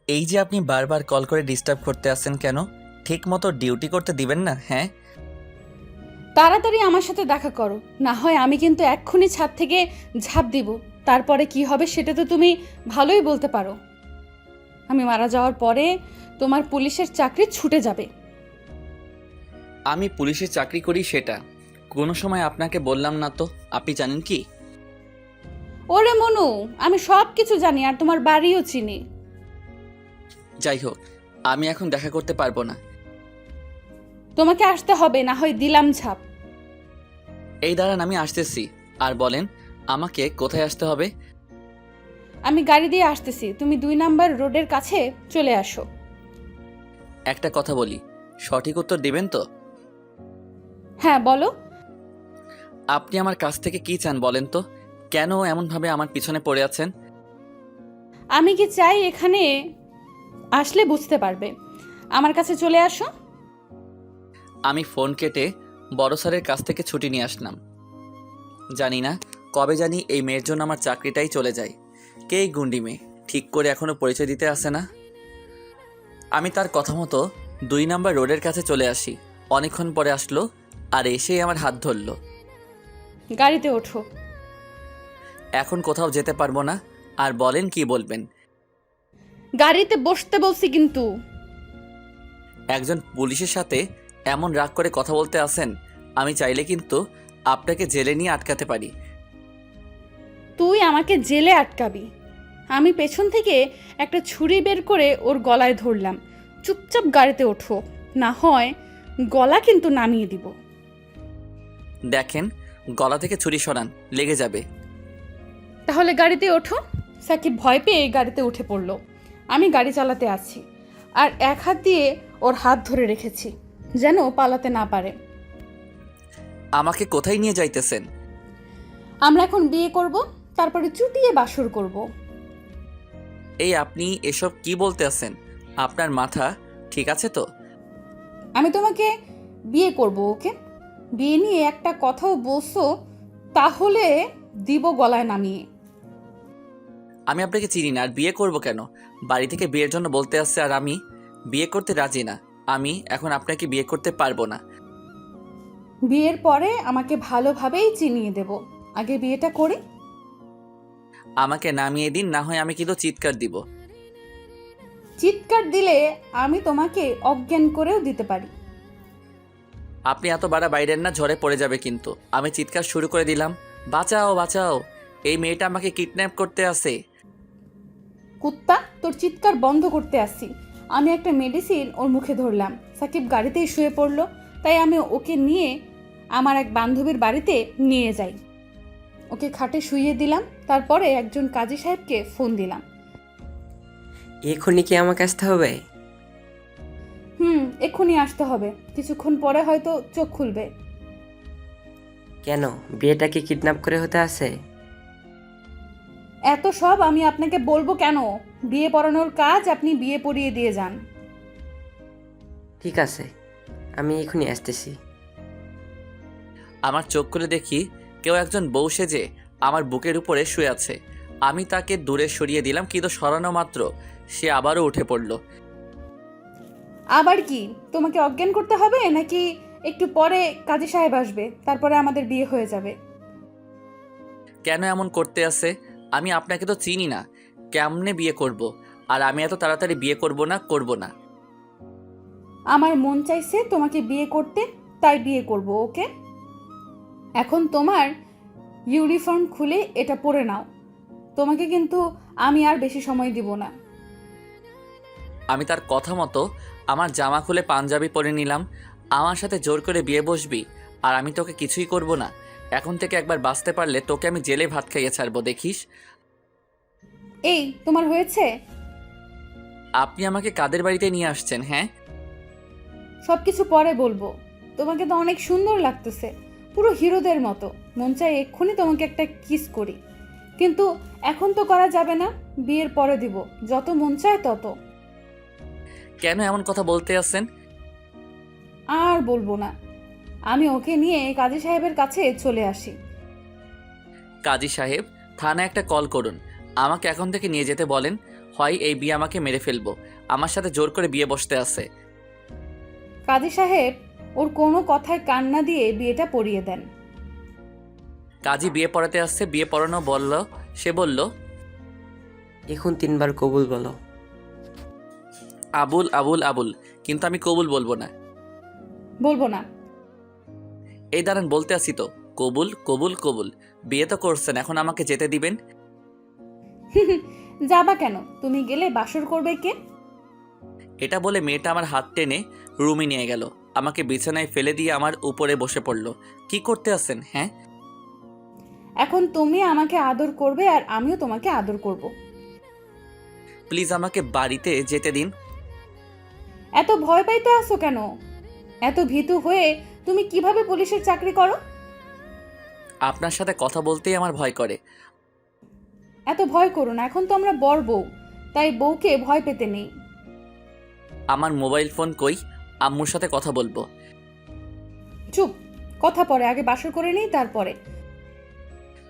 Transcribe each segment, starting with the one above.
এই যে আপনি বারবার কল করে ডিস্টার্ব করতে আসেন কেন? ঠিক মতো ডিউটি করতে দিবেন না? হ্যাঁ, তাড়াতাড়ি আমার সাথে দেখা করো, না হয় আমি কিন্তু এক্ষুনি ছাদ থেকে ঝাঁপ দিব। তারপরে কি হবে সেটা তো তুমি ভালোই বলতে পারো। আমি মারা যাওয়ার পরে তোমার পুলিশের চাকরি ছুটে যাবে। আমি পুলিশে চাকরি করি সেটা কোনো সময় আপনাকে বললাম না তো। আপনি জানেন কি? ওরে মনু, আমি সব কিছু জানি আর তোমার বাড়িও চিনি। যাই হোক, আমি এখন দেখা করতে পারবো না। তোমাকে আসতে হবে, না হয় দিলাম ঝাঁপ। এই দাঁড়ান, আমি আসতেছি। আর বলেন, আমাকে কোথায় আসতে হবে? আমি গাড়ি দিয়ে আসতেছি, তুমি 2 নাম্বার রোডের কাছে চলে আসো। একটা কথা বলি, সঠিক উত্তর দিবেন তো? হ্যাঁ বলো। আপনি আমার কাছ থেকে কি চান বলেন তো? কেন এমনভাবে আমার পিছনে পড়ে আছেন? আমি কি চাই এখানে আসলে বুঝতে পারবে। আমার কাছে চলে আসো। আমি ফোন কেটে বড় স্যারের কাছ থেকে ছুটি নিয়ে আসলাম। জানি না কবে জানি এই মেয়ের জন্য আমার চাকরিটাই চলে যায়। কে এই গুন্ডি মেয়ে, ঠিক করে এখনো পরিচয় দিতে আসে না। আমি তার কথা মতো 2 নাম্বার রোডের কাছে চলে আসি। অনেকক্ষণ পরে আসলো আর এসেই আমার হাত ধরলো। গাড়িতে ওঠো। এখন কোথাও যেতে পারবো না। আর বলেন কি বলবেন? গাড়িতে বসতে বলছি কিন্তু। একজন পুলিশের সাথে এমন রাগ করে কথা বলতে আসেন? আমি চাইলে কিন্তু আপনাকে জেলে নিয়ে আটকাতে পারি। তুই আমাকে জেলে আটকাবি? আমি পেছন থেকে একটা ছুরি বের করে ওর গলায় ধরলাম। চুপচাপ গাড়িতে ওঠো, না হয় গলা কিন্তু নামিয়ে দিব। দেখেন, গলা থেকে ছুরি সরান, লেগে যাবে। তাহলে গাড়িতে ওঠো। সাকিব ভয় পেয়ে গাড়িতে উঠে পড়ল। আমি গাড়ি চালাতে আছি আর এক হাত দিয়ে ওর হাত ধরে রেখেছি, যেন পালাতে না পারে। আমাকে কোথায় নিয়ে যাইতেছেন? আমরা এখন বিয়ে করব, তারপরে চুটিয়ে বাসর করব। এই আপনি এসব কি বলতে আছেন? আপনার মাথা ঠিক আছে তো? আমি তোমাকে বিয়ে করব, ওকে? বিয়ে নিয়ে একটা কথাও বলছো তাহলে দিব গলায় নামিয়ে। আমি আপনাকে চিনি না আর বিয়ে করব কেন? বাড়ি থেকে বিয়ের জন্য বলতে আসছে আর আমি বিয়ে করতে রাজি না। আমি এখন আপনাকে বিয়ে করতে পারবো না। বিয়ের পরে আমাকে ভালোভাবেই চিনিয়ে দেব, আগে বিয়েটা করি। আমাকে নামিয়ে দিন, না হয় আমি কিন্তু চিৎকার দিব। চিৎকার দিলে আমি তোমাকে অজ্ঞান করেও দিতে পারি। আপনি এত বাড়া বাইরের না, ঝড়ে পড়ে যাবে কিন্তু। আমি চিৎকার শুরু করে দিলাম, বাঁচাও বাঁচাও, এই মেয়েটা আমাকে কিডন্যাপ করতে আসে। কুত্তা, তোর চিৎকার বন্ধ করতে আসছি। আমি একটা মেডিসিন ওর মুখে ধরলাম। সাকিব গাড়িতেই শুয়ে পড়লো, তাই আমি ওকে নিয়ে আমার এক বান্ধবীর বাড়িতে নিয়ে যাই। ওকে খাটে শুইয়ে দিলাম, তারপরে একজন কাজী সাহেবকে ফোন দিলাম। এক্ষুনি কি আমাকে আসতে হবে? এক্ষুনি আসতে হবে, কিছুক্ষণ পরে হয়তো চোখ খুলবে। কেন, বিয়েটা কি কিডন্যাপ করে হতে আছে? এত সব আমি আপনাকে বলবো কেন? বিয়ে পড়ানোর কাজ আপনি বিয়ে পড়িয়ে দিয়ে যান। ঠিক আছে, আমি এক্ষুনি আসতেছি। আমার চোখ খুলে দেখি কেউ একজন বউ সেজে আমার বুকের উপরে শুয়ে আছে। আমি তাকে দূরে সরিয়ে দিলাম, কিন্তু সরানো মাত্র সে আবারও উঠে পড়ল। আবার কি, তোমাকে অজ্ঞান করতে হবে নাকি? একটু পরে কাজী সাহেব আসবে, তারপরে আমাদের বিয়ে হয়ে যাবে। কেন এমন করতে আছে? আমি আপনাকে তো চিনি না, কেমনে বিয়ে করব? আর আমি এত তাড়াতাড়ি বিয়ে করব না। আমার মন চাইছে তোমাকে বিয়ে করতে, তাই বিয়ে করব, ওকে? এখন তোমার ইউনিফর্ম খুলে এটা পরে নাও। তোমাকে কিন্তু আমি আর বেশি সময় দিব না। আমি তার কথা মতো আমার জামা খুলে পাঞ্জাবি পরে নিলাম। আমার সাথে জোর করে বিয়ে বসবি আর আমি তোকে কিছুই করব না? এখন থেকে একবার বাঁচতে পারলে তোকে আমি জেলে ভাত খাইয়ে ছাড়বো, দেখিস। এই তোমার হয়েছে? আপনি আমাকে কাদের বাড়িতে নিয়ে আসছেন? হ্যাঁ, সব কিছু পরে বলবো। তোমাকে তো অনেক সুন্দর লাগতেছে, পুরো হিরোদের মতো। মন চাই এক্ষুনি তোমাকে একটা কিস করি, কিন্তু এখন তো করা যাবে না, বিয়ের পরে দিব, যত মন চায় তত। কেন এমন কথা বলতে আছেন? আর বলবো না। আমি ওকে নিয়ে কাজী সাহেবের কাছে চলে আসি। কাজী সাহেব, থানায় একটা কল করুন, আমাকে এখন থেকে নিয়ে যেতে বলেন। হয় এই বিয়ে আমাকে মেরে ফেলবো, আমার সাথে জোর করে বিয়ে বসতে আছে। কাজী সাহেব ওর কোনো কথায় কান না দিয়ে বিয়েটা পড়িয়ে দেন। কাজী বিয়ে পড়াতে আসছে, বিয়ে পড়ানো বলল। সে বলল, এখন 3বার কবুল বলো। আবুল আবুল আবুল, কিন্তু আমি কবুল বলবো না। বলবো না। এই দাঁড়ান, বলতে আসি তো, কবুল কবুল কবুল। বিয়ে তো করছেন, এখন আমাকে যেতে দিবেন? যাবা কেন? তুমি গেলে বাসর করবে কে? এটা বলে মেয়েটা আমার হাত টেনে রুমে নিয়ে গেল, আমাকে বিছানায় ফেলে দিয়ে আমার উপরে বসে পড়ল। কি করতে আছেন? হ্যাঁ, এখন তুমি আমাকে আদর করবে আর আমিও তোমাকে আদর করব। প্লিজ আমাকে বাড়িতে যেতে দিন। এত ভয় পাইতে আসো কেন? এত ভীতু হয়ে তুমি কিভাবে পুলিশের চাকরি করো? আপনার সাথে কথা বলতেই আমার ভয় করে। এত ভয় করো না, এখন তো আমরা বর বউ, তাই বউকে ভয় পেতে নেই। আমার মোবাইল ফোন কই? আম্মুর সাথে কথা বলবো। চুপ, কথা পরে, আগে বাসর করে নেই তারপরে।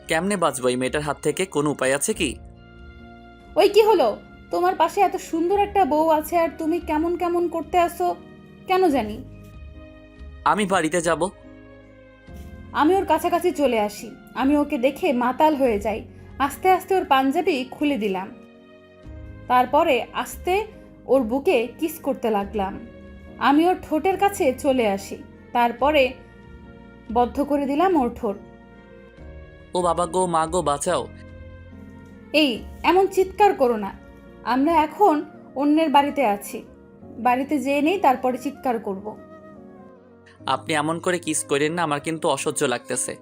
কেমনে বাঁচবো এই মেয়েটার হাত থেকে? কোনো উপায় আছে কি? ওই কি হলো? তোমার পাশে এত সুন্দর একটা বউ আছে আর তুমি কেমন কেমন করতে আসো কেন জানি। আমি বাড়িতে যাব। আমি ওর কাছাকাছি চলে আসি, আমি ওকে দেখে মাতাল হয়ে যাই। আস্তে আস্তে ওর পাঞ্জাবি খুলে দিলাম, তারপরে আস্তে ওর বুকে কিস করতে লাগলাম। আমি ওর ঠোঁটের কাছে চলে আসি, তারপরে বদ্ধ করে দিলাম ওর ঠোঁট। ও বাবা গো, মা গো, বাঁচাও। এই এমন চিৎকার করো না, আমরা এখন অন্যের বাড়িতে আছি, বাড়িতে যেয়ে নেই তারপরে চিৎকার করব। আপনি এমন করে কিস করেন না, আমার কিন্তু অসহ্য লাগতেছে।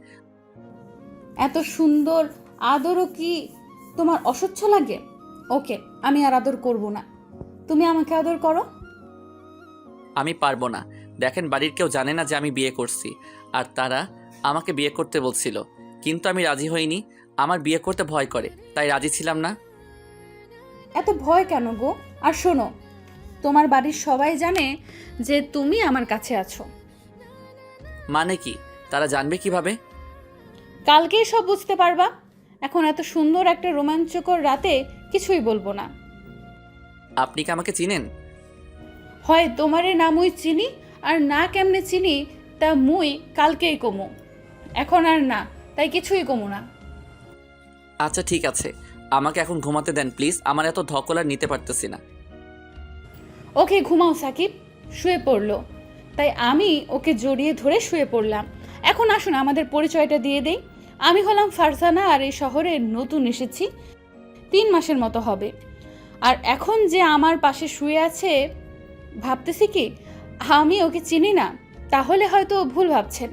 এত সুন্দর আদরও কি তোমার অসহ্য লাগে? ওকে, আমি আর আদর করব না, তুমি আমাকে আদর করো। আমি পারবো না। দেখেন, বাড়ির কেউ জানে না যে আমি বিয়ে করছি, আর তারা আমাকে বিয়ে করতে বলছিল, কিন্তু আমি রাজি হইনি। আমার বিয়ে করতে ভয় করে, তাই রাজি ছিলাম না। এত ভয় কেন গো? আর শোনো, তোমার বাড়ির সবাই জানে যে তুমি আমার কাছে আছো। মানে কি? তারা জানবে কিভাবে? কালকেই সব বুঝতে পারবা। এখন এত সুন্দর একটা রোমাঞ্চকর রাতে কিছুই বলবো না। আপনি কি আমাকে চিনেন? হয় তোমারে না মুই চিনি, আর না কেমনে চিনি তা মুই কালকেই কমু। এখন আর না, তাই কিছুই কমু না। আচ্ছা ঠিক আছে, আমাকে এখন ঘুমাতে দেন প্লিজ, আমার এত ধকল আর নিতে পারতেছি না। ওকে ঘুমাও সাকিব। শুয়ে পড়লো, তাই আমি ওকে জড়িয়ে ধরে শুয়ে পড়লাম। এখন আসুন আমাদের পরিচয়টা দিয়ে দেই। আমি হলাম ফারজানা, আর এই শহরে নতুন এসেছি, 3 মাসের মতো হবে। আর এখন যে আমার পাশে শুয়ে আছে, ভাবতেছি কি আমি ওকে চিনি না? তাহলে হয়তো ভুল ভাবছেন।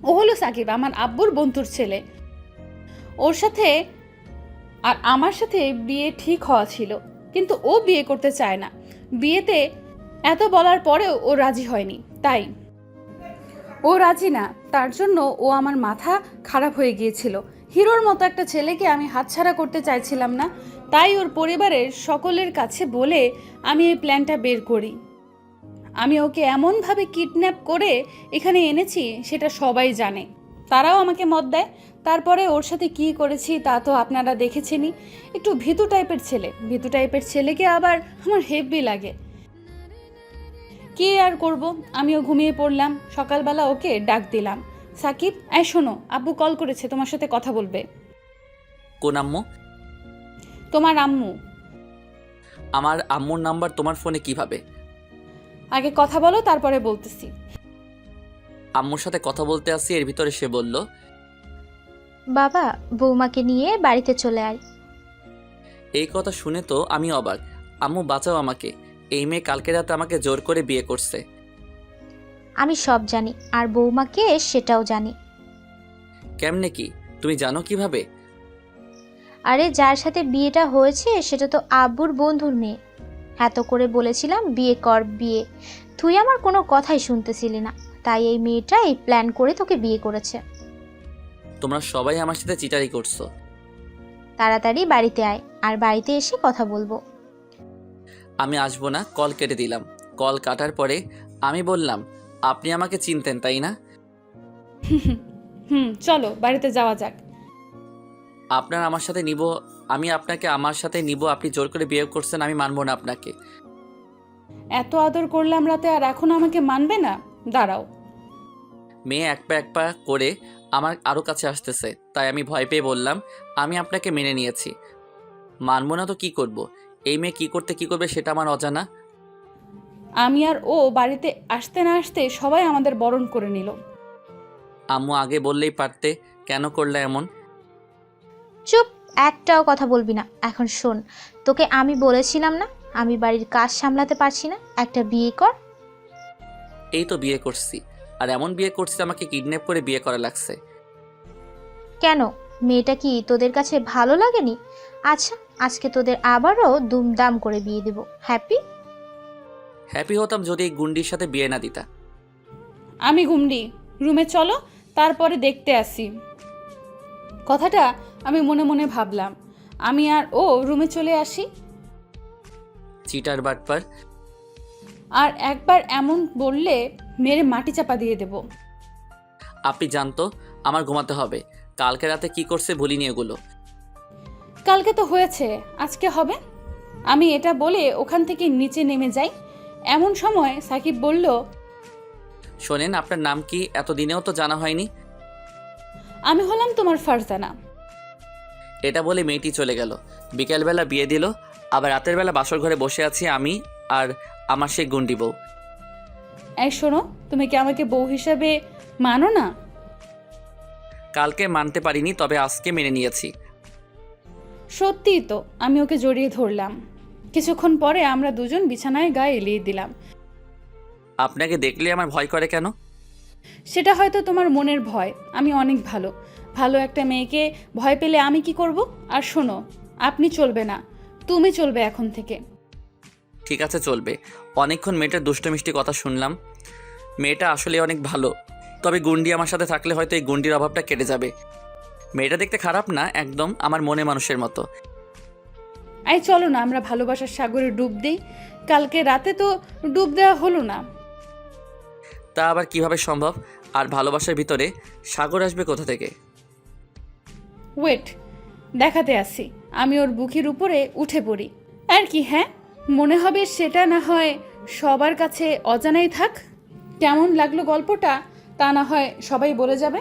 ও হলো সাকিব, আমার আব্বুর বন্ধুর ছেলে। ওর সাথে আর আমার সাথে বিয়ে ঠিক হওয়া ছিল, কিন্তু ও বিয়ে করতে চায় না। বিয়েতে এত বলার পরেও ও রাজি হয়নি, তাই ও রাজি না, তার জন্য ও আমার মাথা খারাপ হয়ে গিয়েছিল। হিরোর মতো একটা ছেলেকে আমি হাতছাড়া করতে চাইছিলাম না, তাই ওর পরিবারের সকলের কাছে বলে আমি এই প্ল্যানটা বের করি। আমি ওকে এমনভাবে কিডন্যাপ করে এখানে এনেছি সেটা সবাই জানে, তারাও আমাকে মত দেয়। তারপরে ওর সাথে কি করেছি তা তো আপনারা দেখেছেনই। একটু ভীতু টাইপের ছেলে, ভীতু টাইপের ছেলেকে আবার আমার হেব্বি লাগে। কি আর করব, আমিও ঘুমিয়ে পড়লাম। সকালবেলা ওকে ডাক দিলাম, সাকিব এই শোনো, আব্বু কল করেছে, তোমার সাথে কথা বলবে। কোন আম্মু? তোমার আম্মু। আমার আম্মুর নাম্বার তোমার ফোনে কিভাবে? আগে কথা বলো, তারপরে বলতেছি। আম্মুর সাথে কথা বলতে আসি, এর ভিতরে সে বলল, বাবা, বৌমাকে নিয়ে বাড়িতে চলে আয়। এই কথা শুনে তো আমি অবাক। আম্মু বাঁচাও আমাকে, এই মেয়ে কালকে রাতে আমাকে জোর করে বিয়ে করছে। আমি সব জানি, আর বৌমাকে সেটাও জানি। কেমনে কি? তুমি জানো কিভাবে? আরে যার সাথে বিয়েটা হয়েছে সেটা তো আব্বুর বন্ধুর মেয়ে। এত করে বলেছিলাম বিয়ে কর বিয়ে, তুই আমার কোনো কথাই শুনতেছিলি না, তাই এই মেয়েটা এই প্ল্যান করে তোকে বিয়ে করেছে। তোমরা সবাই আমার সাথে চিটারি করছো। তাড়াতাড়ি বাড়িতে আয়, আর বাড়িতে এসে কথা বলবো। আমি আসবো না, কল কেটে দিলাম। কল কাটার পরে আমি বললাম, আপনি আমাকে চিনতেন তাই না? চলো বাড়িতে যাওয়া যাক। আপনার আমার সাথে নিব আমি আপনাকে আমার সাথে নিব, আপনি জোর করে বিয়ে করছেন, আমি মানবো না আপনাকে। এত আদর করলাম রাতে, আর এখন আমাকে মানবে না? দাঁড়াও। মেয়ে এক পা করে আমার আরও কাছে আসতেছে, তাই আমি ভয় পেয়ে বললাম, আমি আপনাকে মেনে নিয়েছি, মানবো না তো কি করব? এই মেয়ে কি করবে সেটা আমার অজানা। আমি আর ও বাড়িতে আসতে না আসতে সবাই আমাদের বরণ করে নিল। আম্মু আগে বললেই পারতে, কেন করলে এমন? চুপ, একটাও কথা বলবি না। এখন শোন, তোকে আমি বলেছিলাম না আমি বাড়ির কাজ সামলাতে পারছি না, একটা বিয়ে কর। এই তো বিয়ে করছি, আর এমন বিয়ে করছি আমাকে কিডন্যাপ করে বিয়ে করা লাগছে। কেন, মেয়েটা কি তোদের কাছে ভালো লাগেনি? আচ্ছা, আজকে তোদের আবারও দুমদাম করে বিয়ে দেব। হ্যাপি? হ্যাপি হতাম যদি এই গুন্ডির সাথে বিয়ে না দিতা। আমি গুমড়ি, রুমে চলো, তারপরে দেখতে আসি। কথাটা আমি মনে মনে ভাবলাম। আমি আর ও রুমে চলে আসি। চিটার বাটপার। আর একবার এমন বললে মেরে মাটি চাপা দিয়ে দেব। আপনি জানতো আমার ঘুমাতে হবে, কালকে রাতে কি করছে ভুলিনি এগুলো। কালকে তো হয়েছে, আজকে হবে। আমি এটা বলে ওখান থেকে নিচে নেমে যাই। এমন সময় সাকিব বলল, শোনেন, আপনার নাম কি? এতদিনেও তো জানা হয়নি। আমি হলাম তোমার ফারজানা। এটা বলে মেয়েটি চলে গেল। বিকেলবেলা বিয়ে দিল, আবার রাতের বেলা বাসর ঘরে বসে আছি আমি আর আমার সেই গুন্ডি বউ। এই শোনো, তুমি কি আমাকে বউ হিসাবে মানো না? কালকে মানতে পারিনি, তবে আজকে মেনে নিয়েছি। সত্যিই তো। আমি ওকে জড়িয়ে ধরলাম। কিছুক্ষণ পরে আমরা দুজন বিছানায় গায়ে এলিয়ে দিলাম। আপনাকে দেখলে আমার ভয় করে কেন? সেটা হয়তো তোমার মনের ভয়। আমি অনেক ভালো। ভালো একটা মেয়েকে ভয় পেলে আমি কি করব? আর শোনো, আপনি চলবে না, তুমি চলবে এখন থেকে। ঠিক আছে, চলবে। অনেকক্ষণ মেয়েটার দুষ্ট মিষ্টি কথা শুনলাম। মেয়েটা আসলে অনেক ভালো, তবে গুন্ডি আমার সাথে থাকলে হয়তো এই গুন্ডির অভাবটা কেটে যাবে। মেয়েটা দেখতে খারাপ না, একদম আমার মনে মানুষের মতো। এই চলো না, আমরা ভালোবাসার সাগরে ডুব দিই। কালকে রাতে তো ডুব দেওয়া হলো না। তা আবার কিভাবে সম্ভব? আর ভালোবাসার ভিতরে সাগর আসবে কোথা থেকে? ওয়েট, দেখাতে আসি। আমি ওর বুকের উপরে উঠে পড়ি আর কি। হ্যাঁ, মনে হবে সেটা না হয় সবার কাছে অজানাই থাক। কেমন লাগলো গল্পটা তা না হয় সবাই বলে যাবে।